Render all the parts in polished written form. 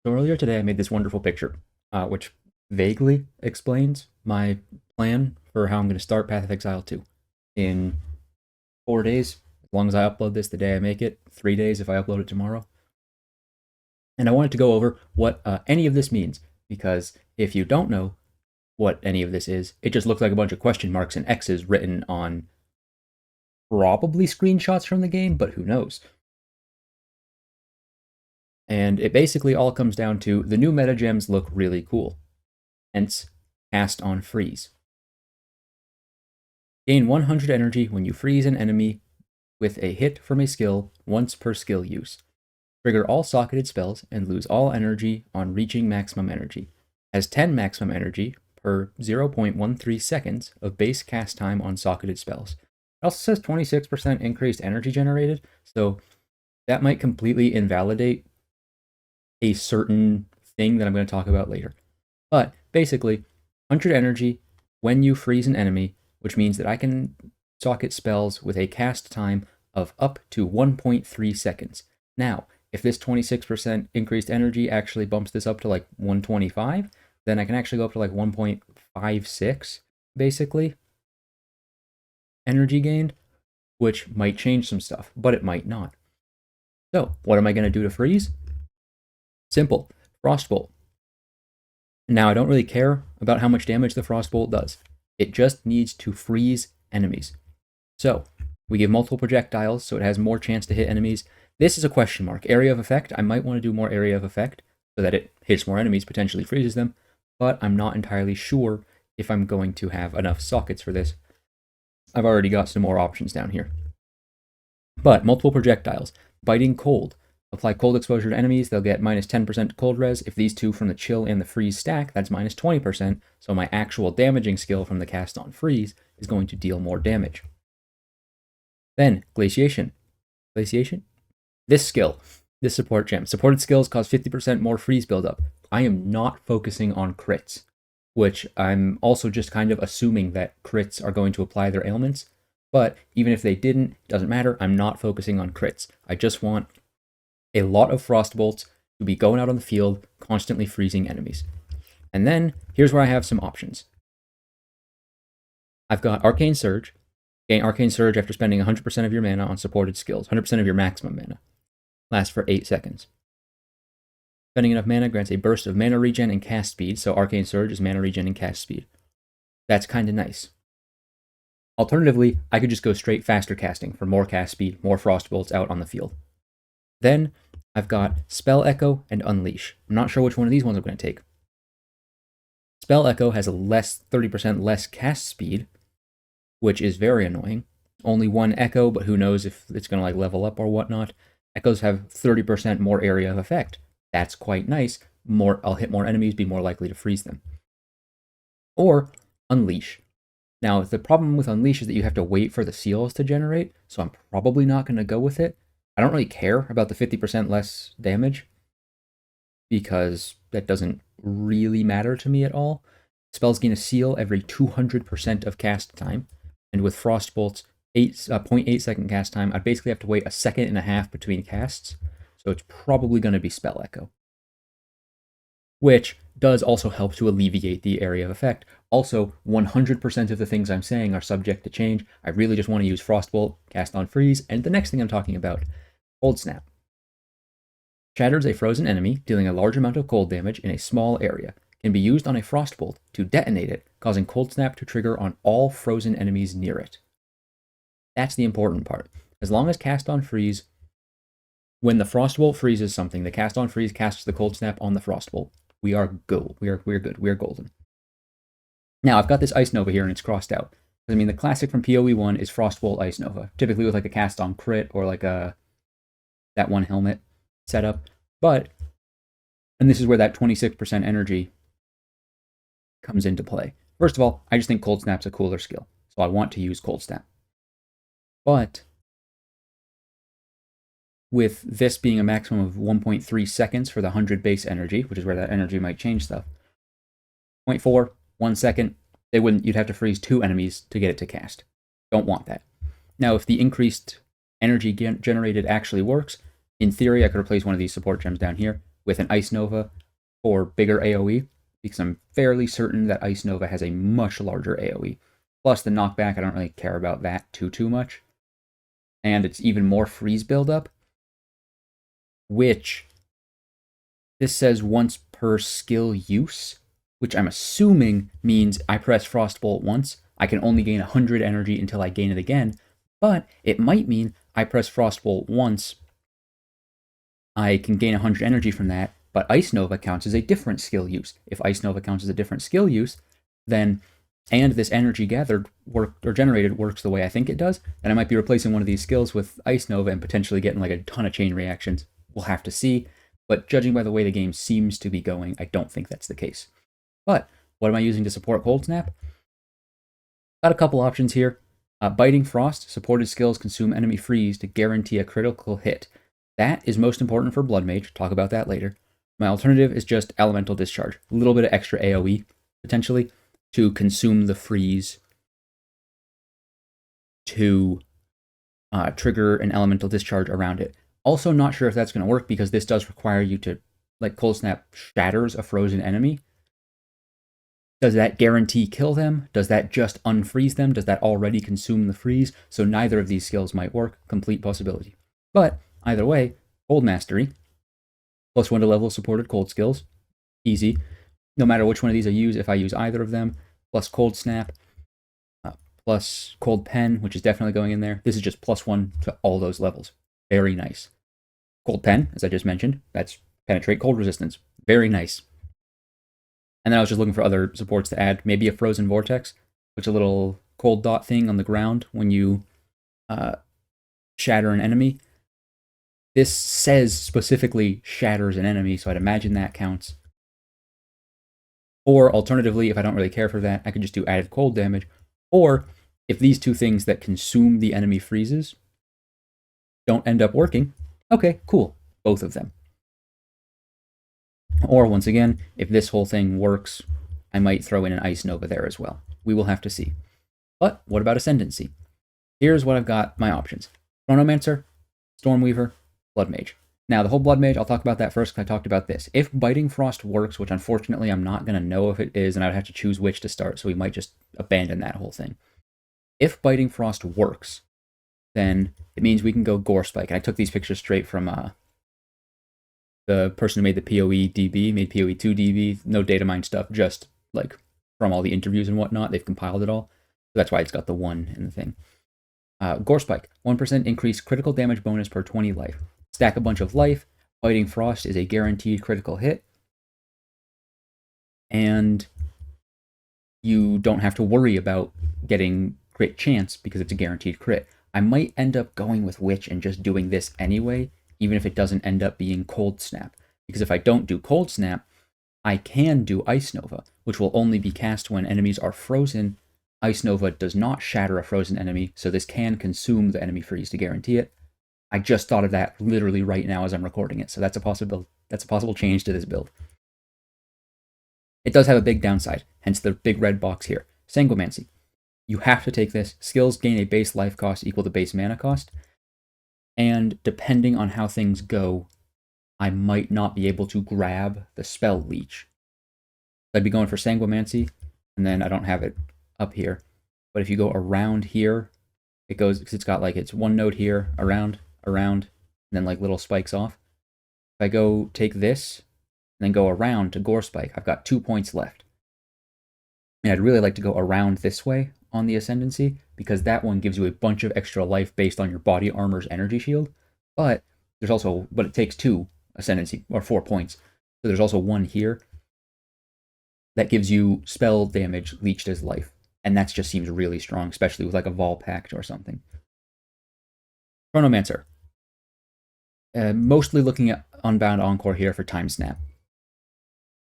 So earlier today, I made this wonderful picture, which vaguely explains my plan for how I'm going to start Path of Exile 2 in 4 days, as long as I upload this the day I make it, 3 days if I upload it tomorrow. And I wanted to go over what any of this means, because if you don't know what any of this is, it just looks like a bunch of question marks and X's written on probably screenshots from the game, but who knows. And it basically all comes down to the new meta gems look really cool. Hence, cast on freeze. Gain 100 energy when you freeze an enemy with a hit from a skill once per skill use. Trigger all socketed spells and lose all energy on reaching maximum energy. Has 10 maximum energy per 0.13 seconds of base cast time on socketed spells. It also says 26% increased energy generated, so that might completely invalidate a certain thing that I'm going to talk about later. But basically, 100 energy when you freeze an enemy, which means that I can socket spells with a cast time of up to 1.3 seconds. Now, if this 26% increased energy actually bumps this up to like 125, then I can actually go up to like 1.56, basically, energy gained, which might change some stuff, but it might not. So, what am I going to do to freeze? Simple. Frostbolt. Now, I don't really care about how much damage the Frostbolt does. It just needs to freeze enemies. So, we give multiple projectiles, so it has more chance to hit enemies. This is a question mark. Area of effect, I might want to do more area of effect, so that it hits more enemies, potentially freezes them, but I'm not entirely sure if I'm going to have enough sockets for this. I've already got some more options down here. But, multiple projectiles. Biting cold. Apply cold exposure to enemies, they'll get minus 10% cold res. If these two from the chill and the freeze stack, that's minus 20%, so my actual damaging skill from the cast on freeze is going to deal more damage. Then, glaciation. Glaciation? This skill, this support gem. Supported skills cause 50% more freeze buildup. I am not focusing on crits, which I'm also just kind of assuming that crits are going to apply their ailments, but even if they didn't, it doesn't matter, I'm not focusing on crits. I just want a lot of Frostbolts to be going out on the field, constantly freezing enemies. And then, here's where I have some options. I've got Arcane Surge. Gain Arcane Surge after spending 100% of your mana on supported skills, 100% of your maximum mana. Lasts for 8 seconds. Spending enough mana grants a burst of mana regen and cast speed, so Arcane Surge is mana regen and cast speed. That's kind of nice. Alternatively, I could just go straight faster casting for more cast speed, more Frostbolts out on the field. Then, I've got Spell Echo and Unleash. I'm not sure which one of these ones I'm going to take. Spell Echo has a 30% less cast speed, which is very annoying. Only one Echo, but who knows if it's going to like level up or whatnot. Echoes have 30% more area of effect. That's quite nice. I'll hit more enemies, be more likely to freeze them. Or Unleash. Now, the problem with Unleash is that you have to wait for the seals to generate, so I'm probably not going to go with it. I don't really care about the 50% less damage, because that doesn't really matter to me at all. Spells gain a seal every 200% of cast time, and with Frostbolt's 0.8 second cast time, I'd basically have to wait a second and a half between casts, so it's probably going to be Spell Echo. Which does also help to alleviate the area of effect. Also, 100% of the things I'm saying are subject to change. I really just want to use Frostbolt, cast on freeze, and the next thing I'm talking about, Cold Snap. Shatters a frozen enemy, dealing a large amount of cold damage in a small area. Can be used on a Frostbolt to detonate it, causing Cold Snap to trigger on all frozen enemies near it. That's the important part. As long as cast on freeze, when the Frostbolt freezes something, the cast on freeze casts the Cold Snap on the Frostbolt. We are good. We're good. We're golden. Now, I've got this Ice Nova here and it's crossed out. I mean, the classic from PoE1 is Frostbolt Ice Nova, typically with like a cast on crit or like that one helmet setup. But, and this is where that 26% energy comes into play. First of all, I just think Cold Snap's a cooler skill, so I want to use Cold Snap. But with this being a maximum of 1.3 seconds for the 100 base energy, which is where that energy might change stuff, 0.4, 1 second, you'd have to freeze 2 enemies to get it to cast. Don't want that. Now, if the increased energy generated actually works, in theory, I could replace one of these support gems down here with an Ice Nova for bigger AoE, because I'm fairly certain that Ice Nova has a much larger AoE. Plus the knockback, I don't really care about that too much. And it's even more freeze buildup, which this says once per skill use, which I'm assuming means I press Frostbolt once, I can only gain 100 energy until I gain it again, but it might mean I press Frostbolt once, I can gain 100 energy from that, but Ice Nova counts as a different skill use. If Ice Nova counts as a different skill use, then, and this energy gathered or generated works the way I think it does, then I might be replacing one of these skills with Ice Nova and potentially getting like a ton of chain reactions. We'll have to see, but judging by the way the game seems to be going, I don't think that's the case. But what am I using to support Cold Snap? Got a couple options here. Biting Frost, supported skills consume enemy freeze to guarantee a critical hit. That is most important for Blood Mage. Talk about that later. My alternative is just Elemental Discharge. A little bit of extra AoE, potentially, to consume the freeze to trigger an Elemental Discharge around it. Also not sure if that's going to work because this does require you to, like Cold Snap shatters a frozen enemy. Does that guarantee kill them? Does that just unfreeze them? Does that already consume the freeze? So neither of these skills might work. Complete possibility. But either way, Cold Mastery, +1 to level supported cold skills. Easy. No matter which one of these I use, if I use either of them, plus Cold Snap, plus Cold Pen, which is definitely going in there. This is just +1 to all those levels. Very nice. Cold Pen, as I just mentioned, that's penetrate cold resistance. Very nice. And then I was just looking for other supports to add. Maybe a Frozen Vortex, which is a little cold dot thing on the ground when you shatter an enemy. This says specifically shatters an enemy, so I'd imagine that counts. Or alternatively, if I don't really care for that, I could just do added cold damage. Or if these two things that consume the enemy freezes don't end up working, okay, cool, both of them. Or once again, if this whole thing works, I might throw in an Ice Nova there as well. We will have to see. But what about Ascendancy? Here's what I've got my options. Chronomancer, Stormweaver, Blood Mage. Now, the whole Blood Mage, I'll talk about that first because I talked about this. If Biting Frost works, which unfortunately I'm not going to know if it is, and I'd have to choose which to start, so we might just abandon that whole thing. If Biting Frost works, then it means we can go Gore Spike. And I took these pictures straight from the person who made the PoE DB, made PoE2 DB, no data mine stuff, just like from all the interviews and whatnot, they've compiled it all. So that's why it's got the 1 in the thing. Gore Spike, 1% increased critical damage bonus per 20 life. Stack a bunch of life. Biting Frost is a guaranteed critical hit. And you don't have to worry about getting crit chance because it's a guaranteed crit. I might end up going with Witch and just doing this anyway, even if it doesn't end up being Cold Snap. Because if I don't do Cold Snap, I can do Ice Nova, which will only be cast when enemies are frozen. Ice Nova does not shatter a frozen enemy, so this can consume the enemy freeze to guarantee it. I just thought of that literally right now as I'm recording it, so that's a possible change to this build. It does have a big downside, hence the big red box here. Sanguimancy. You have to take this. Skills gain a base life cost equal to base mana cost. And depending on how things go, I might not be able to grab the spell leech. I'd be going for Sanguimancy, and then I don't have it up here. But if you go around here, it goes, because it's got like, it's one node here, around, and then like little spikes off. If I go take this, and then go around to Gore Spike, I've got 2 points left. And I'd really like to go around this way on the Ascendancy, because that one gives you a bunch of extra life based on your body armor's energy shield. But there's also, but it takes 2 Ascendancy, or 4 points. So there's also one here that gives you spell damage leached as life. And that just seems really strong, especially with like a Vol Pact or something. Chronomancer. Mostly looking at Unbound Encore here for Time Snap.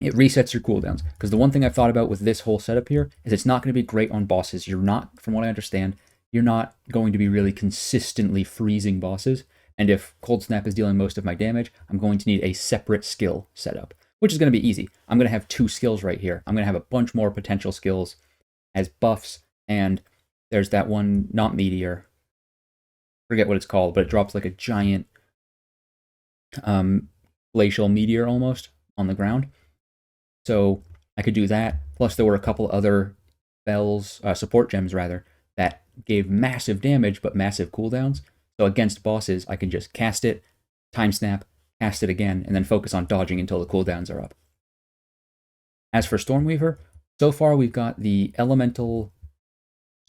It resets your cooldowns, because the one thing I've thought about with this whole setup here is it's not going to be great on bosses. You're not, from what I understand, you're not going to be really consistently freezing bosses, and if Cold Snap is dealing most of my damage, I'm going to need a separate skill setup, which is going to be easy. I'm going to have 2 skills right here. I'm going to have a bunch more potential skills as buffs, and there's that one, not Meteor, forget what it's called, but it drops like a giant glacial meteor almost on the ground. So I could do that. Plus, there were a couple other spells, support gems rather, that gave massive damage but massive cooldowns. So against bosses, I can just cast it, time snap, cast it again, and then focus on dodging until the cooldowns are up. As for Stormweaver, so far we've got the elemental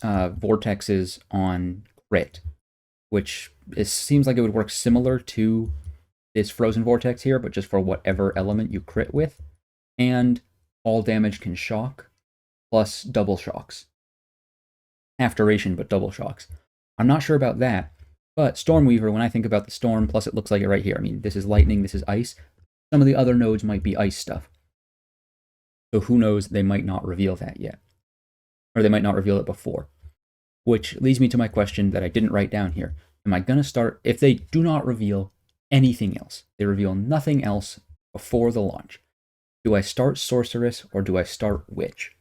vortexes on crit, which seems like it would work similar to this frozen vortex here, but just for whatever element you crit with. And all damage can shock, plus double shocks. Half duration, but double shocks. I'm not sure about that, but Stormweaver, when I think about the storm, plus it looks like it right here. I mean, this is lightning, this is ice. Some of the other nodes might be ice stuff. So who knows, they might not reveal that yet. Or they might not reveal it before. Which leads me to my question that I didn't write down here. Am I going to start, if they do not reveal anything else, they reveal nothing else before the launch, do I start Sorceress or do I start Witch?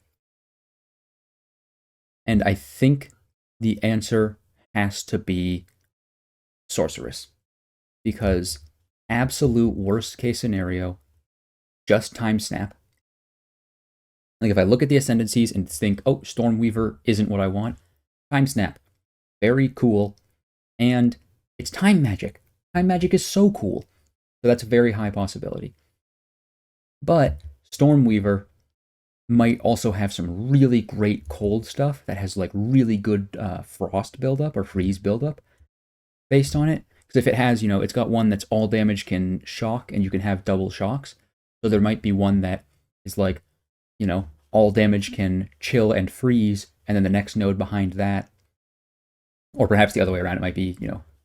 And I think the answer has to be Sorceress. Because absolute worst case scenario, just time snap. Like if I look at the Ascendancies and think, oh, Stormweaver isn't what I want, time snap. Very cool. And it's time magic. Time magic is so cool. So that's a very high possibility. But Stormweaver might also have some really great cold stuff that has like really good frost buildup or freeze buildup based on it. Because if it has, it's got one that's all damage can shock and you can have double shocks. So there might be one that is like, all damage can chill and freeze, and then the next node behind that, or perhaps the other way around, it might be,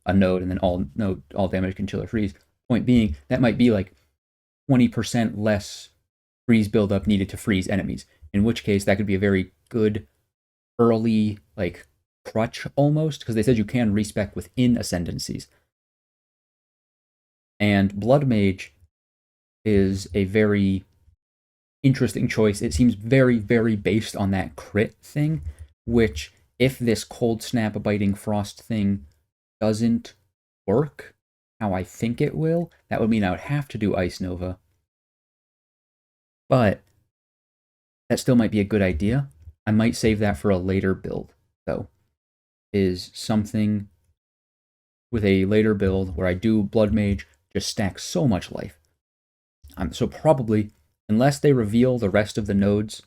a node and then all damage can chill or freeze. Point being, that might be like 20% less freeze buildup needed to freeze enemies, in which case that could be a very good early, like, crutch almost, because they said you can respec within Ascendancies. And Blood Mage is a very interesting choice. It seems very, very based on that crit thing, which if this cold snap biting frost thing doesn't work how I think it will, that would mean I would have to do Ice Nova. But that still might be a good idea. I might save that for a later build, though. Is something with a later build where I do Blood Mage, just stack so much life. So probably, unless they reveal the rest of the nodes,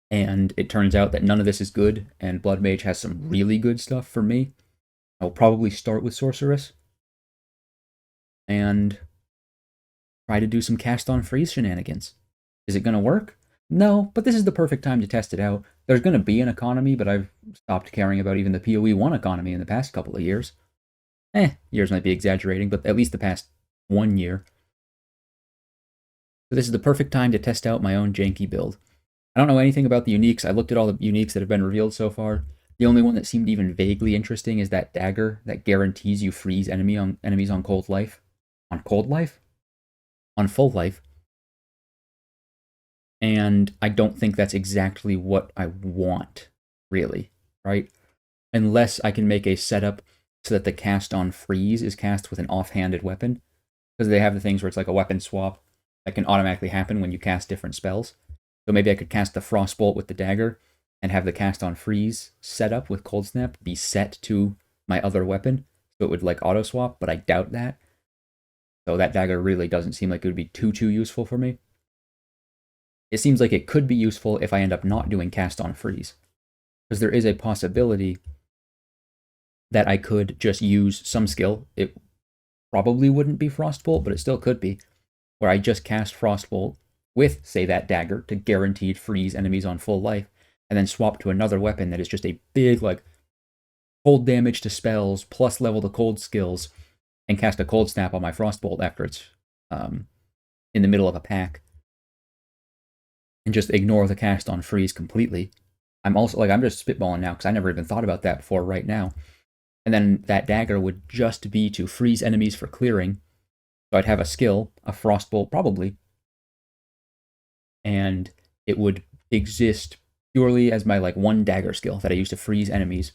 and it turns out that none of this is good, and Blood Mage has some really good stuff for me, I'll probably start with Sorceress, and try to do some cast on freeze shenanigans. Is it going to work? No, but this is the perfect time to test it out. There's going to be an economy, but I've stopped caring about even the PoE1 economy in the past couple of years. Years might be exaggerating, but at least the past 1 year. So this is the perfect time to test out my own janky build. I don't know anything about the uniques. I looked at all the uniques that have been revealed so far. The only one that seemed even vaguely interesting is that dagger that guarantees you freeze enemies on cold life. On cold life? On full life. And I don't think that's exactly what I want, really, right? Unless I can make a setup so that the cast on freeze is cast with an offhanded weapon. Because they have the things where it's like a weapon swap that can automatically happen when you cast different spells. So maybe I could cast the Frostbolt with the dagger and have the cast on freeze setup with Cold Snap be set to my other weapon. So it would like auto swap, but I doubt that. So that dagger really doesn't seem like it would be too useful for me. It seems like it could be useful if I end up not doing cast on freeze. Because there is a possibility that I could just use some skill. It probably wouldn't be Frostbolt, but it still could be. Where I just cast Frostbolt with, say, that dagger to guaranteed freeze enemies on full life, and then swap to another weapon that is just a big, like, cold damage to spells, plus level to cold skills, and cast a cold snap on my Frostbolt after it's in the middle of a pack. And just ignore the cast on freeze completely. I'm just spitballing now, because I never even thought about that before right now. And then that dagger would just be to freeze enemies for clearing. So I'd have a skill, a Frostbolt probably, and it would exist purely as my like one dagger skill that I use to freeze enemies,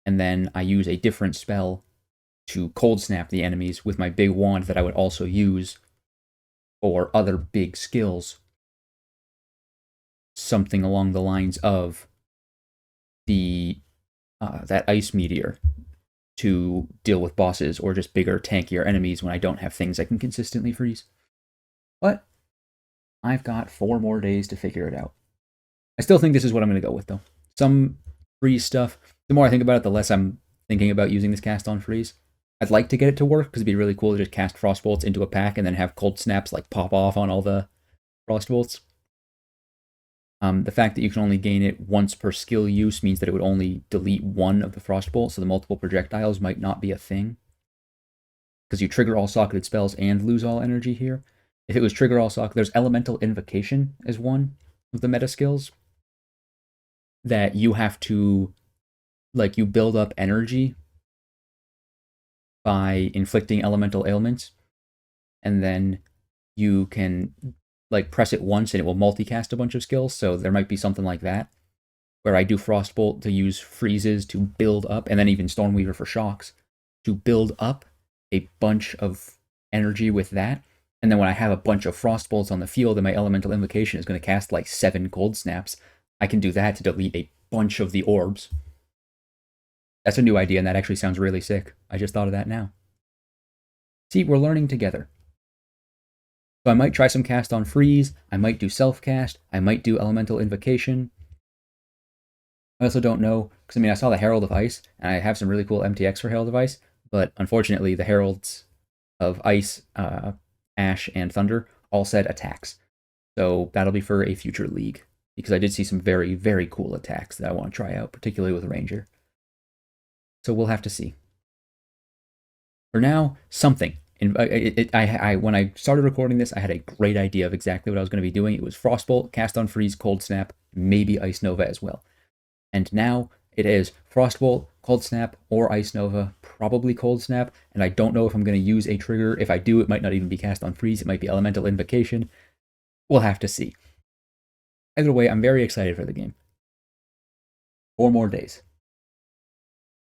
and then I use a different spell to cold snap the enemies with my big wand that I would also use for other big skills. Something along the lines of the that ice meteor to deal with bosses or just bigger, tankier enemies when I don't have things I can consistently freeze. But I've got 4 more days to figure it out. I still think this is what I'm going to go with, though. Some freeze stuff. The more I think about it, the less I'm thinking about using this cast on freeze. I'd like to get it to work because it'd be really cool to just cast Frostbolts into a pack and then have cold snaps like pop off on all the Frostbolts. The fact that you can only gain it once per skill use means that it would only delete one of the Frostbolt, so the multiple projectiles might not be a thing. Because you trigger all socketed spells and lose all energy here. If it was trigger all socket, there's Elemental Invocation as one of the meta skills that you have to, like, you build up energy by inflicting elemental ailments, and then you can like press it once and it will multicast a bunch of skills. So there might be something like that where I do Frostbolt to use freezes to build up, and then even Stormweaver for shocks to build up a bunch of energy with that. And then when I have a bunch of Frostbolts on the field and my Elemental Invocation is going to cast like 7 cold snaps, I can do that to delete a bunch of the orbs. That's a new idea, and that actually sounds really sick. I just thought of that now. See, we're learning together. So I might try some cast on freeze, I might do self-cast, I might do Elemental Invocation. I also don't know, because I mean, I saw the Herald of Ice, and I have some really cool MTX for Herald of Ice, but unfortunately the Heralds of Ice, Ash, and Thunder all said attacks. So that'll be for a future league, because I did see some very, very cool attacks that I want to try out, particularly with Ranger. So we'll have to see. For now, something. When I started recording this, I had a great idea of exactly what I was going to be doing. It was Frostbolt, Cast on Freeze, Cold Snap, maybe Ice Nova as well. And now it is Frostbolt, Cold Snap, or Ice Nova, probably Cold Snap, and I don't know if I'm going to use a trigger. If I do, it might not even be Cast on Freeze. It might be Elemental Invocation. We'll have to see. Either way, I'm very excited for the game. 4 more days.